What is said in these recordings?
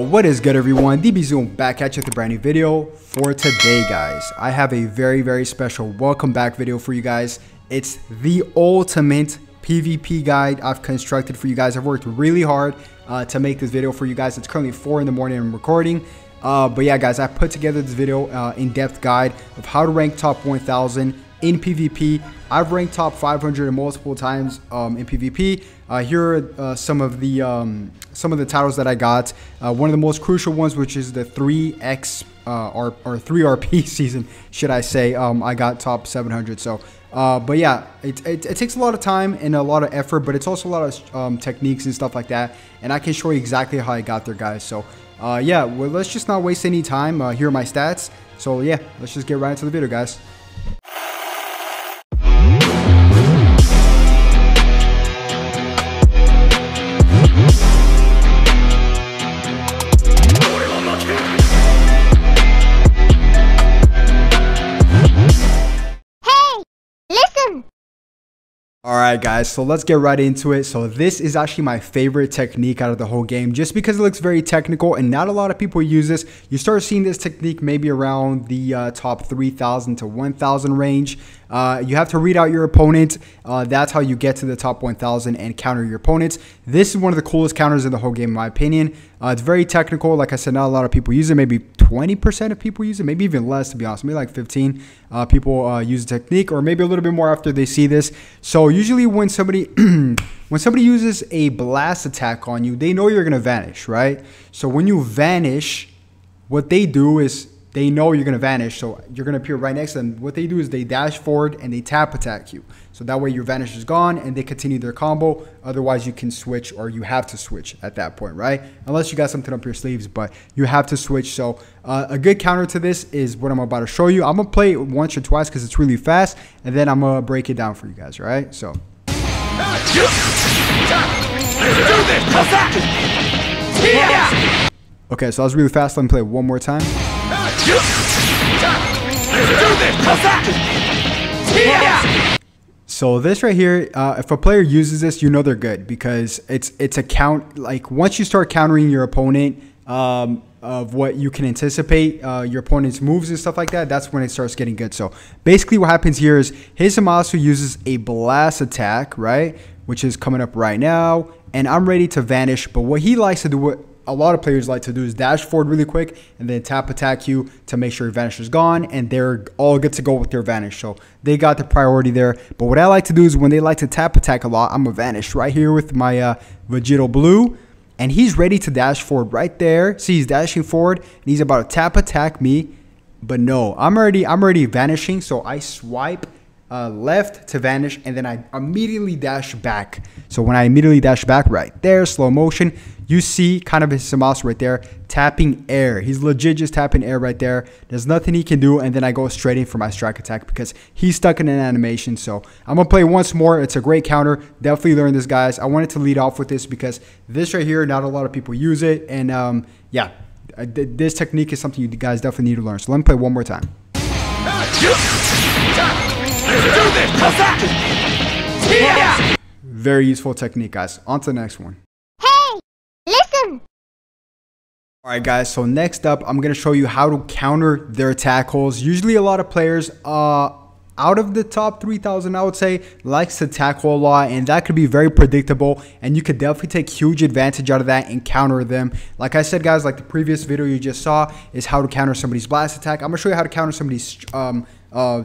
What is good, everyone? DBZoom back at you with a brand new video for today, guys. I have a very special welcome back video for you guys. It's the ultimate PvP guide I've constructed for you guys. I've worked really hard to make this video for you guys. It's currently 4 in the morning and I'm recording. But yeah, guys, I put together this video in-depth guide of how to rank top 1000 in PvP. I've ranked top 500 multiple times in PvP. Here are some of the titles that I got. One of the most crucial ones, which is the 3x or 3RP season, should I say. I got top 700. So, but yeah, it takes a lot of time and a lot of effort, but it's also a lot of techniques and stuff like that. And I can show you exactly how I got there, guys. So, yeah, well, let's just not waste any time. Here are my stats. So yeah, let's just get right into the video, guys. Alright guys, so let's get right into it. So this is actually my favorite technique out of the whole game, just because it looks very technical and not a lot of people use this. You start seeing this technique maybe around the top 3,000 to 1,000 range. You have to read out your opponent. That's how you get to the top 1,000 and counter your opponents. This is one of the coolest counters in the whole game, in my opinion. It's very technical. Like I said, not a lot of people use it. Maybe 20% of people use it, maybe even less, to be honest. Maybe like 15 people use the technique, or maybe a little bit more after they see this. So usually when somebody when somebody uses a blast attack on you, they know you're gonna vanish, right? So when you vanish, what they do is they know you're going to vanish, so you're going to appear right next to them. What they do is they dash forward and they tap attack you. So that way your vanish is gone and they continue their combo. Otherwise, you can switch, or you have to switch at that point, right? Unless you got something up your sleeves, but you have to switch. So a good counter to this is what I'm about to show you. I'm going to play it once or twice because it's really fast, and then I'm going to break it down for you guys, right? So. Let's do this! Okay, so that was really fast. Let me play it one more time. So this right here, if a player uses this, you know they're good, because it's a count. Like once you start countering your opponent of what you can anticipate, your opponent's moves and stuff like that, that's when it starts getting good. So basically what happens here is his Zamasu uses a blast attack, right, which is coming up right now, and I'm ready to vanish. But what he likes to do, what a lot of players like to do, is dash forward really quick and then tap attack you to make sure your vanish is gone, and they're all good to go with their vanish. So they got the priority there. But what I like to do is when they like to tap attack a lot, I'm gonna vanish right here with my Vegito Blue, and he's ready to dash forward right there. See, he's dashing forward and he's about to tap attack me, but no, I'm already vanishing. So I swipe left to vanish, and then I immediately dash back. So when I immediately dash back right there, slow motion, you see kind of his Zamasu right there tapping air. He's legit just tapping air right there. There's nothing he can do, and then I go straight in for my strike attack because he's stuck in an animation. So I'm gonna play once more. It's a great counter. Definitely learn this, guys. I wanted to lead off with this because this right here, not a lot of people use it, and yeah, this technique is something you guys definitely need to learn. So let me play one more time. Very useful technique, guys. On to the next one. Hey, listen. Alright guys, so next up I'm going to show you how to counter their tackles. Usually a lot of players out of the top 3,000, I would say, likes to tackle a lot, and that could be very predictable, and you could definitely take huge advantage out of that and counter them. Like I said, guys, like the previous video you just saw is how to counter somebody's blast attack. I'm going to show you how to counter somebody's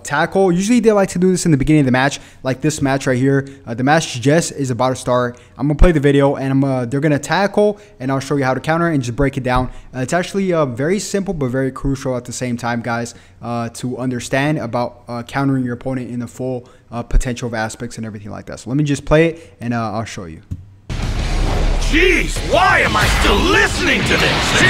tackle. Usually they like to do this in the beginning of the match, like this match right here. The match just is about to start. I'm gonna play the video, and they're gonna tackle, and I'll show you how to counter and just break it down. It's actually very simple but very crucial at the same time, guys, to understand about countering your opponent in the full potential of aspects and everything like that. So let me just play it, and I'll show you. Jeez, why am I still listening to this?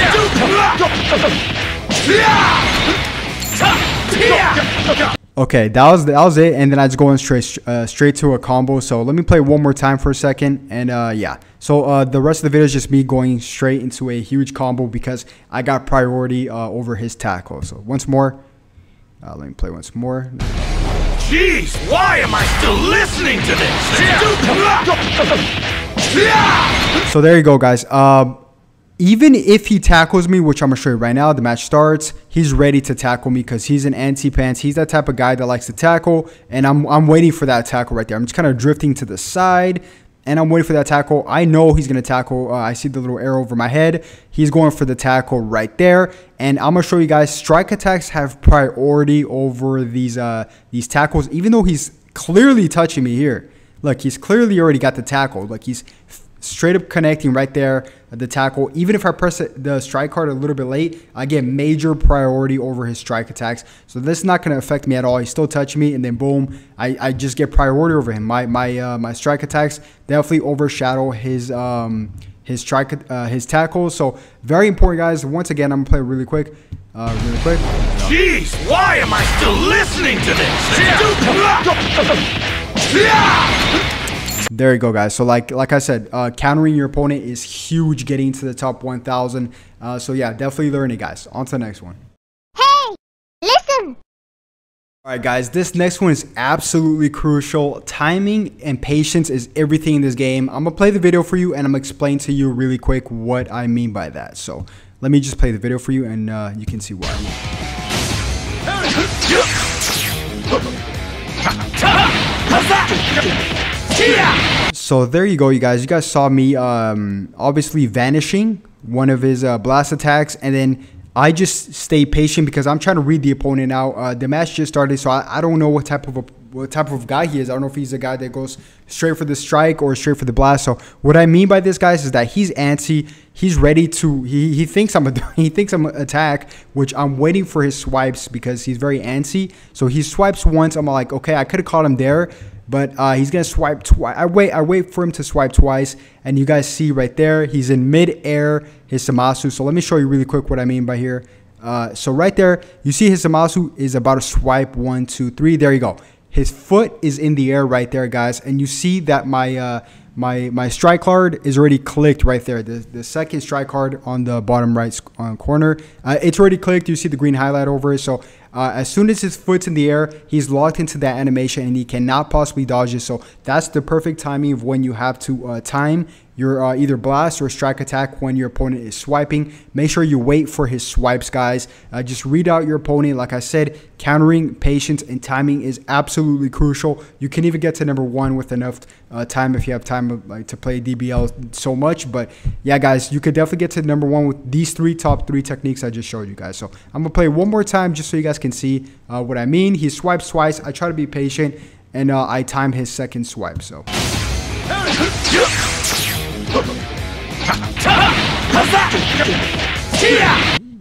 Okay, that was it, and then I just go in straight to a combo. So let me play one more time for a second, and yeah. So the rest of the video is just me going straight into a huge combo because I got priority over his tackle. So once more, let me play once more. Jeez, why am I still listening to this? So there you go, guys. even if he tackles me, which I'm going to show you right now, the match starts, he's ready to tackle me because he's an anti-pants. He's that type of guy that likes to tackle, and I'm waiting for that tackle right there. I'm just kind of drifting to the side, and I'm waiting for that tackle. I know he's going to tackle. I see the little arrow over my head. He's going for the tackle right there, and I'm going to show you guys strike attacks have priority over these tackles, even though he's clearly touching me here. Look, he's clearly already got the tackle. Like, he's straight up connecting right there at the tackle. Even if I press the strike card a little bit late, I get major priority over his strike attacks. So this is not going to affect me at all. He's still touching me, and then boom, I just get priority over him. My strike attacks definitely overshadow his tackles. So very important, guys. Once again, I'm gonna play really quick. Jeez, why am I still listening to this? There you go, guys. So like I said, countering your opponent is huge getting to the top 1,000. So yeah, definitely learn it, guys. On to the next one. Hey, listen. All right, guys, this next one is absolutely crucial. Timing and patience is everything in this game. I'm gonna play the video for you, and I'm gonna explain to you really quick what I mean by that. So let me just play the video for you, and you can see why. So there you go, you guys. You guys saw me obviously vanishing one of his blast attacks, and then I just stay patient because I'm trying to read the opponent out. The match just started, so I don't know what type of guy he is. I don't know if he's a guy that goes straight for the strike or straight for the blast. So what I mean by this, guys, is that he's antsy. He's ready to. He thinks I'm attack, which I'm waiting for his swipes because he's very antsy. So he swipes once. I'm like, okay, I could have caught him there, but he's gonna swipe twice. I wait for him to swipe twice, and you guys see right there, he's in mid-air, his Zamasu. So let me show you really quick what I mean by here. So right there, you see his Zamasu is about to swipe 1, 2, 3. There you go. His foot is in the air right there, guys, and you see that my strike card is already clicked right there. The second strike card on the bottom right corner, it's already clicked. You see the green highlight over it. So as soon as his foot's in the air, he's locked into that animation, and he cannot possibly dodge it. So that's the perfect timing of when you have to time your either blast or strike attack when your opponent is swiping. Make sure you wait for his swipes, guys. Just read out your opponent. Like I said, countering, patience, and timing is absolutely crucial. You can even get to number 1 with enough time if you have time to play DBL so much. But yeah, guys, you could definitely get to number 1 with these top three techniques I just showed you guys. So I'm gonna play one more time just so you guys can see what I mean. He swipes twice. I try to be patient, and I time his second swipe. So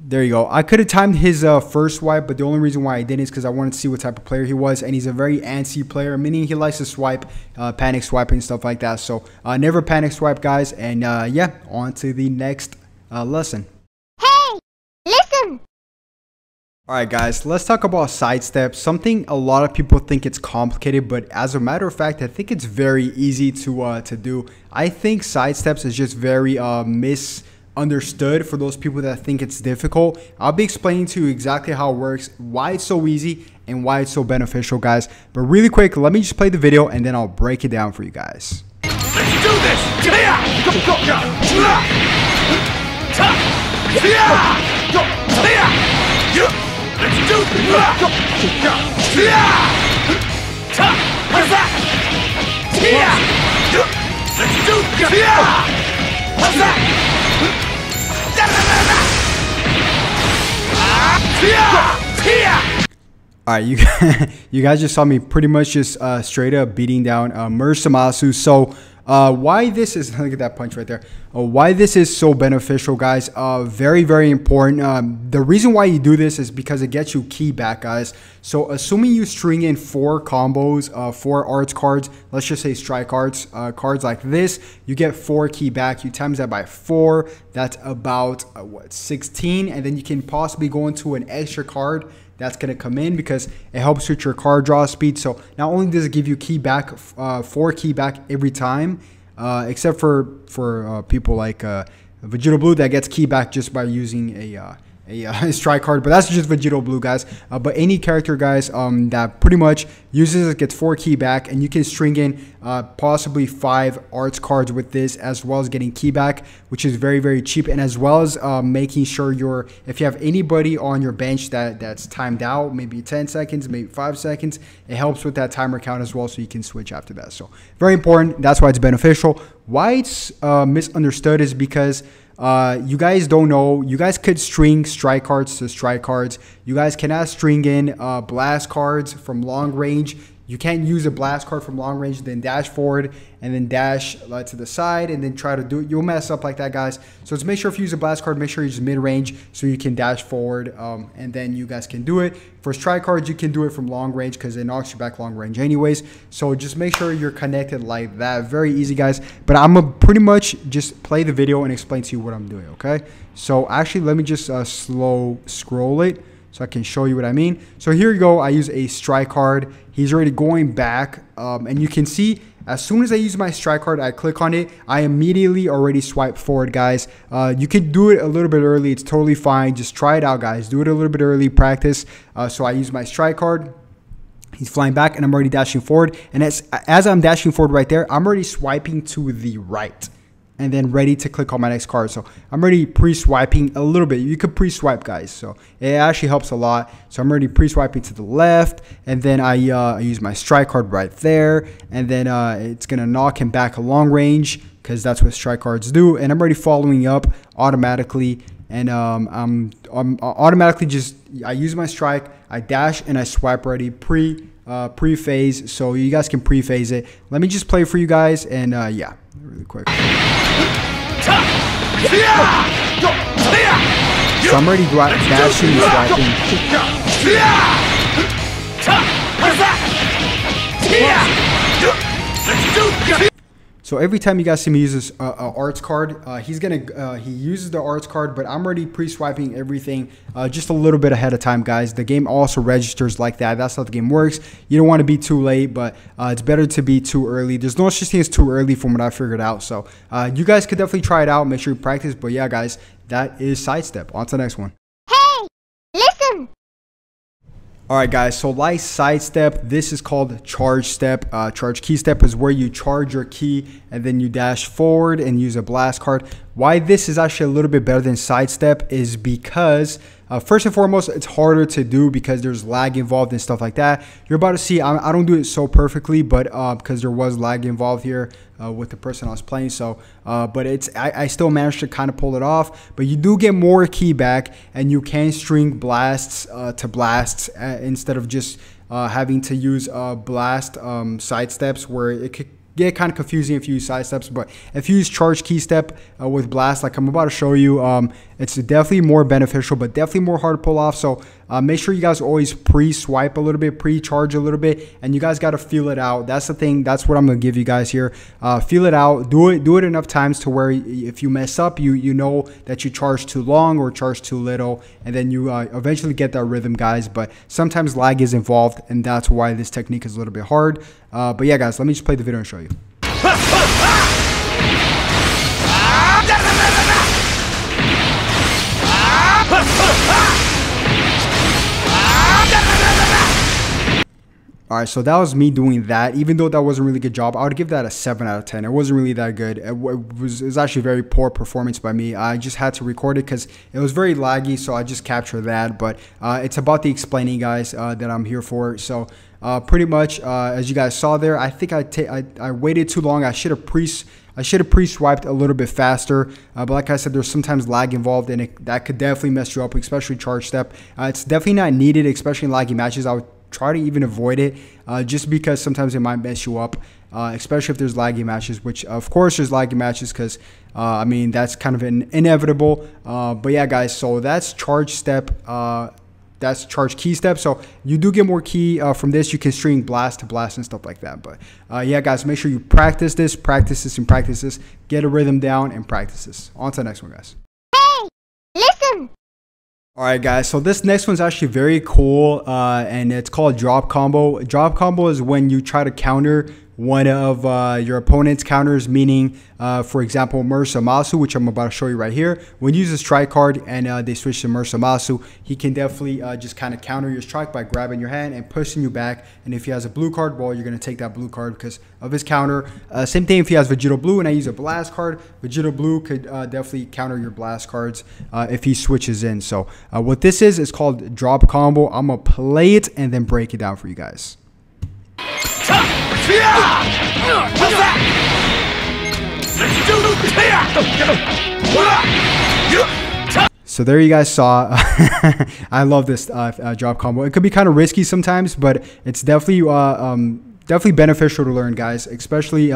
there you go. I could have timed his first swipe, but the only reason why I didn't is because I wanted to see what type of player he was, and he's a very antsy player, meaning he likes to swipe, panic swiping, stuff like that. So never panic swipe, guys. And yeah, on to the next lesson. Hey, listen. All right, guys, let's talk about sidestep. Something a lot of people think it's complicated, but as a matter of fact, I think it's very easy to do. I think sidesteps is just very misunderstood for those people that think it's difficult. I'll be explaining to you exactly how it works, why it's so easy, and why it's so beneficial, guys. But really quick, let me just play the video, and then I'll break it down for you guys. Let's do this! Let's do this! All right, you guys just saw me pretty much just straight up beating down Merge Zamasu. So why this is, look at that punch right there. Why this is so beneficial, guys, very, very important. The reason why you do this is because it gets you ki back, guys. So assuming you string in 4 combos, 4 arts cards, let's just say strike arts, cards like this, you get 4 ki back. You times that by 4, that's about what, 16, and then you can possibly go into an extra card that's going to come in because it helps with your card draw speed. So not only does it give you ki back, 4 ki back every time, except for people like Vegeta Blue that gets ki back just by using a strike card, but that's just Vegito Blue, guys. But any character, guys, that pretty much uses it gets 4 ki back, and you can string in possibly 5 arts cards with this, as well as getting ki back, which is very, very cheap, and as well as making sure if you have anybody on your bench that's timed out, maybe 10 seconds, maybe 5 seconds, it helps with that timer count as well, so you can switch after that. So very important. That's why it's beneficial. Why it's misunderstood is because you guys don't know. You guys could string strike cards to strike cards. You guys cannot string in blast cards from long range. You can't use a blast card from long range, then dash forward and then dash to the side and then try to do it. You'll mess up like that, guys. So just make sure if you use a blast card, make sure you use mid-range so you can dash forward, and then you guys can do it. For strike cards, you can do it from long range because it knocks you back long range anyways. So just make sure you're connected like that. Very easy, guys. But I'm going to pretty much just play the video and explain to you what I'm doing, okay? So actually, let me just slow scroll it so I can show you what I mean. So here you go. I use a strike card. He's already going back, and you can see as soon as I use my strike card, I click on it, I immediately already swipe forward, guys. You could do it a little bit early. It's totally fine. Just try it out, guys. Do it a little bit early, practice. So I use my strike card. He's flying back, and I'm already dashing forward. And as I'm dashing forward right there, I'm already swiping to the right and then ready to click on my next card. So I'm already pre-swiping a little bit. You could pre-swipe, guys. So it actually helps a lot. So I'm already pre-swiping to the left, and then I use my strike card right there, and then it's gonna knock him back a long range because that's what strike cards do. And I'm already following up automatically, and I'm automatically I use my strike, I dash, and I swipe ready pre-phase, so you guys can pre-phase it. Let me just play for you guys, and yeah, really quick. So I'm already dashing and swiping. So every time you guys see me use this arts card, he uses the arts card, but I'm already pre-swiping everything just a little bit ahead of time, guys. The game also registers like that. That's how the game works. You don't want to be too late, but it's better to be too early. There's no such thing as too early from what I figured out. So you guys could definitely try it out. Make sure you practice. But yeah, guys, that is Sidestep. On to the next one. Hey, listen. Alright, guys, so like Sidestep, this is called Charge Step. Charge Ki Step is where you charge your ki and then you dash forward and use a blast card. Why this is actually a little bit better than Sidestep is because first and foremost, it's harder to do because there's lag involved and stuff like that. You're about to see, I don't do it so perfectly, but because there was lag involved here with the person I was playing. So, but I still managed to kind of pull it off. But you do get more ki back, and you can string blasts to blasts instead of just having to use blast side steps, where it could get kind of confusing if you use side steps. But if you use Charge Ki Step with blast, like I'm about to show you, it's definitely more beneficial, but definitely more hard to pull off. So make sure you guys always pre-swipe a little bit, pre-charge a little bit, and you guys got to feel it out. That's the thing. That's what I'm gonna give you guys here. Feel it out. Do it enough times to where if you mess up, you know that you charge too long or charge too little, and then you eventually get that rhythm, guys. But sometimes lag is involved, and that's why this technique is a little bit hard. But yeah, guys, let me just play the video and show you. Alright, so that was me doing that. Even though that wasn't a really good job, I would give that a 7 out of 10. It wasn't really that good. It was actually very poor performance by me. I just had to record it because it was very laggy, so I just captured that. But it's about the explaining, guys, that I'm here for. So pretty much, as you guys saw there, I think I waited too long. I should have pre-swiped a little bit faster, but like I said, there's sometimes lag involved, and that could definitely mess you up, especially Charge Step. It's definitely not needed, especially in laggy matches. I would try to even avoid it, just because sometimes it might mess you up, especially if there's laggy matches, which of course there's laggy matches because I mean, that's kind of inevitable. But yeah, guys, so that's Charge Step. That's Charge Ki Step. So you do get more ki from this. You can string blast to blast and stuff like that. But yeah, guys, make sure you practice this, and practice this. Get a rhythm down and practice this. On to the next one, guys. Hey, listen. Alright, guys, so this next one's actually very cool, and it's called Drop Combo. Drop Combo is when you try to counter one of your opponent's counters, meaning, for example, Mursamasu, which I'm about to show you right here. When you use a strike card and they switch to Mursamasu, he can definitely just kind of counter your strike by grabbing your hand and pushing you back. And if he has a blue card, well, you're going to take that blue card because of his counter. Same thing if he has Vegito Blue and I use a blast card. Vegito Blue could definitely counter your blast cards if he switches in. So what this is called drop combo. I'm going to play it and then break it down for you guys. So there you guys saw. I love this drop combo. It could be kind of risky sometimes, but it's definitely definitely beneficial to learn, guys, especially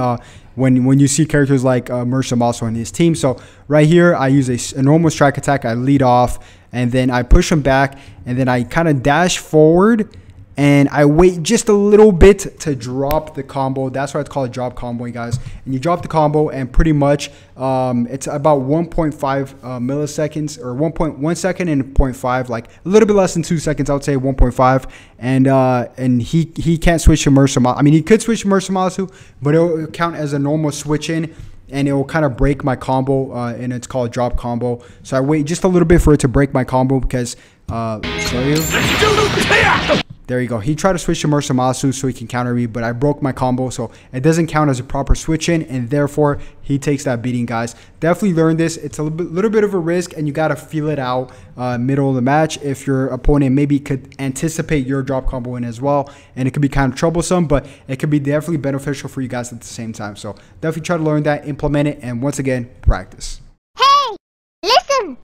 when you see characters like Mursamasu in his team. So right here, I use a normal strike attack. I lead off, and then I push him back, and then I kind of dash forward, and I wait just a little bit to drop the combo. That's why it's called a drop combo, guys. And you drop the combo, and pretty much it's about 1.5 milliseconds, or 1.1 second and 0.5, like a little bit less than 2 seconds. I would say 1.5. And he can't switch to Mursamasu. I mean, he could switch to Mursamasu, but it will count as a normal switch in, and it will kind of break my combo, and it's called drop combo. So I wait just a little bit for it to break my combo because show you. There you go. He tried to switch to Mursamasu so he can counter me, but I broke my combo, so it doesn't count as a proper switch in, and therefore he takes that beating, guys. Definitely learn this. It's a little bit of a risk, and you got to feel it out middle of the match if your opponent maybe could anticipate your drop combo in as well, and it could be kind of troublesome, but it could be definitely beneficial for you guys at the same time. So definitely try to learn that, implement it, and once again, practice. Hey, listen.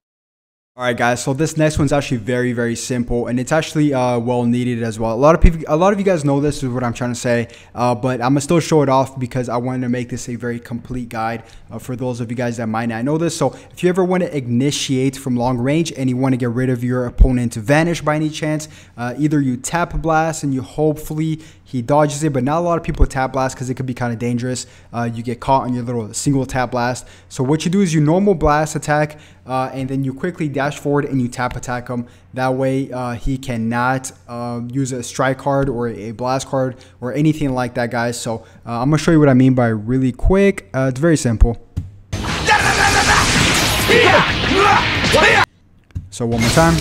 All right, guys. So this next one's actually very, very simple, and it's actually well needed as well. A lot of you guys know this is what I'm trying to say, but I'm gonna still show it off because I wanted to make this a very complete guide for those of you guys that might not know this. So if you ever want to initiate from long range and you want to get rid of your opponent's vanish by any chance, either you tap blast and you hopefully he dodges it, but not a lot of people tap blast because it could be kind of dangerous. You get caught on your little single tap blast. So what you do is you normal blast attack, and then you quickly dash forward and you tap attack him. That way he cannot use a strike card or a blast card or anything like that, guys. So I'm going to show you what I mean by really quick. It's very simple. So one more time.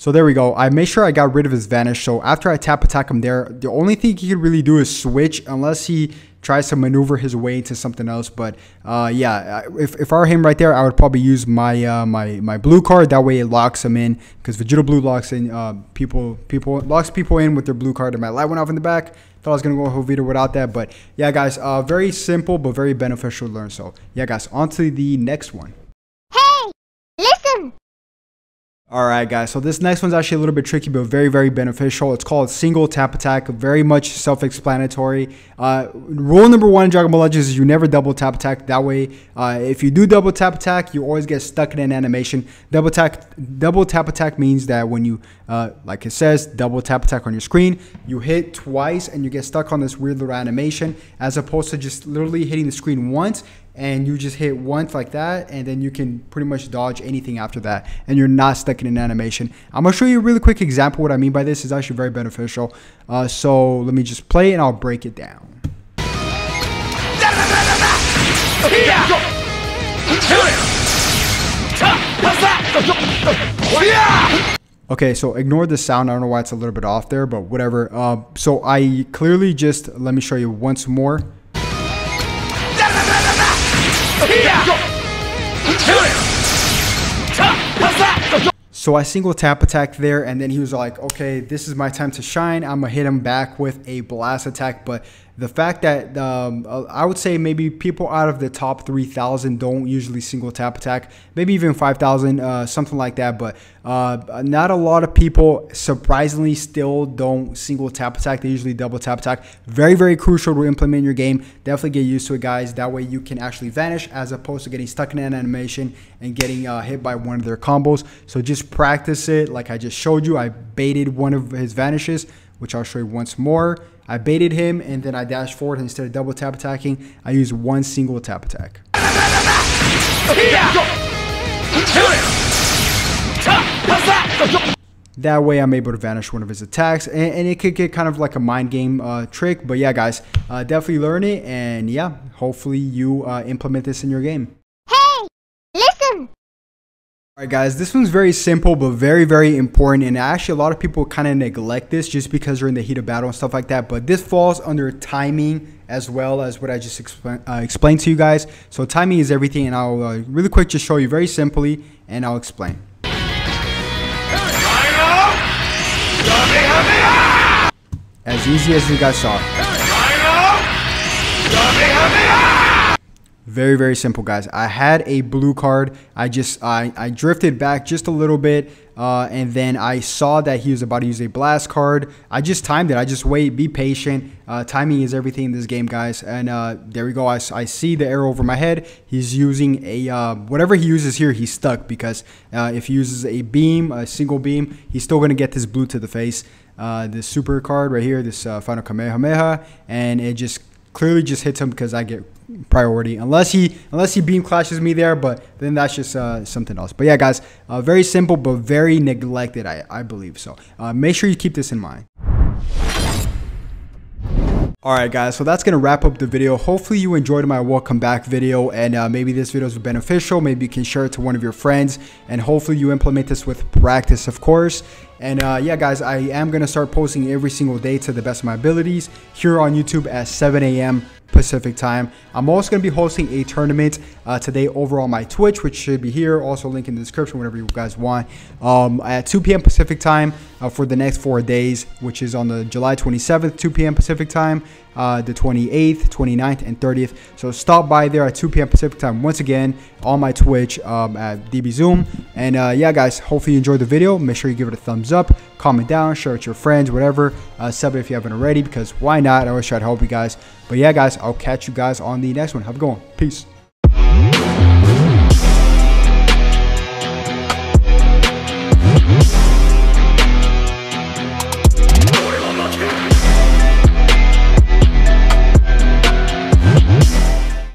So there we go. I made sure I got rid of his vanish. So after I tap attack him there, the only thing he could really do is switch, unless he tries to maneuver his way into something else. But yeah, if I were him right there, I would probably use my my blue card. That way it locks him in, because Vegito Blue locks in locks people in with their blue card. And my light went off in the back. Thought I was gonna go Jovito without that, but yeah, guys, very simple but very beneficial to learn. So yeah, guys, on to the next one. Hey, listen. Alright, guys, so this next one's actually a little bit tricky, but very, very beneficial. It's called single tap attack, very much self-explanatory. Rule number one in Dragon Ball Legends is you never double tap attack. That way, if you do double tap attack, you always get stuck in an animation. Double tap attack means that when you, like it says, double tap attack on your screen, you hit twice and you get stuck on this weird little animation, as opposed to just literally hitting the screen once, and you just hit once like that, and then you can pretty much dodge anything after that, and you're not stuck in an animation. I'm going to show you a really quick example. What I mean by this is actually very beneficial. So let me just play and I'll break it down. Okay, so ignore the sound. I don't know why it's a little bit off there, but whatever. So I clearly just, let me show you once more. So I single tap attack there, and then he was like, okay, this is my time to shine. I'm gonna hit him back with a blast attack. But the fact that I would say maybe people out of the top 3,000 don't usually single tap attack, maybe even 5,000, something like that. But not a lot of people, surprisingly, still don't single tap attack. They usually double tap attack. Very, very crucial to implement in your game. Definitely get used to it, guys. That way you can actually vanish, as opposed to getting stuck in an animation and getting hit by one of their combos. So just practice it like I just showed you. I baited one of his vanishes, which I'll show you once more. I baited him, and then I dashed forward, and instead of double tap attacking, I used one single tap attack. That way I'm able to vanish one of his attacks, and it could get kind of like a mind game trick. But yeah, guys, definitely learn it, and yeah, hopefully you implement this in your game. Hey, listen. Alright guys, this one's very simple but very, very important, and actually a lot of people kind of neglect this just because they're in the heat of battle and stuff like that, but this falls under timing as well as what I just explained to you guys. So timing is everything, and I'll really quick just show you very simply, and I'll explain. As easy as you guys saw. Very, very simple, guys. I had a blue card. I drifted back just a little bit, and then I saw that he was about to use a blast card. I just timed it. I just wait, be patient. Timing is everything in this game, guys. And there we go. I see the arrow over my head. He's using a whatever he uses here, he's stuck, because if he uses a beam, a single beam, he's still going to get this blue to the face. This super card right here, this final Kamehameha, and it just clearly just hits him because I get priority, unless he beam clashes me there, but then that's just something else. But yeah, guys, very simple but very neglected, I believe. So make sure you keep this in mind. Alright guys, so that's going to wrap up the video. Hopefully you enjoyed my welcome back video, and maybe this video is beneficial. Maybe you can share it to one of your friends, and hopefully you implement this with practice, of course. And yeah guys, I am going to start posting every single day to the best of my abilities here on YouTube at 7 a.m. Pacific time. I'm also going to be hosting a tournament today over on my Twitch, which should be here. Also link in the description, whatever you guys want. At 2 p.m. Pacific time for the next 4 days, which is on the July 27th, 2 p.m. Pacific time, the 28th, 29th, and 30th. So stop by there at 2 p.m. Pacific time once again on my Twitch at DBZoom. And yeah, guys, hopefully you enjoyed the video. Make sure you give it a thumbs up, comment down, share it with your friends, whatever. Sub it if you haven't already, because why not? I always try to help you guys. But yeah, guys, I'll catch you guys on the next one. Have a good one. Peace.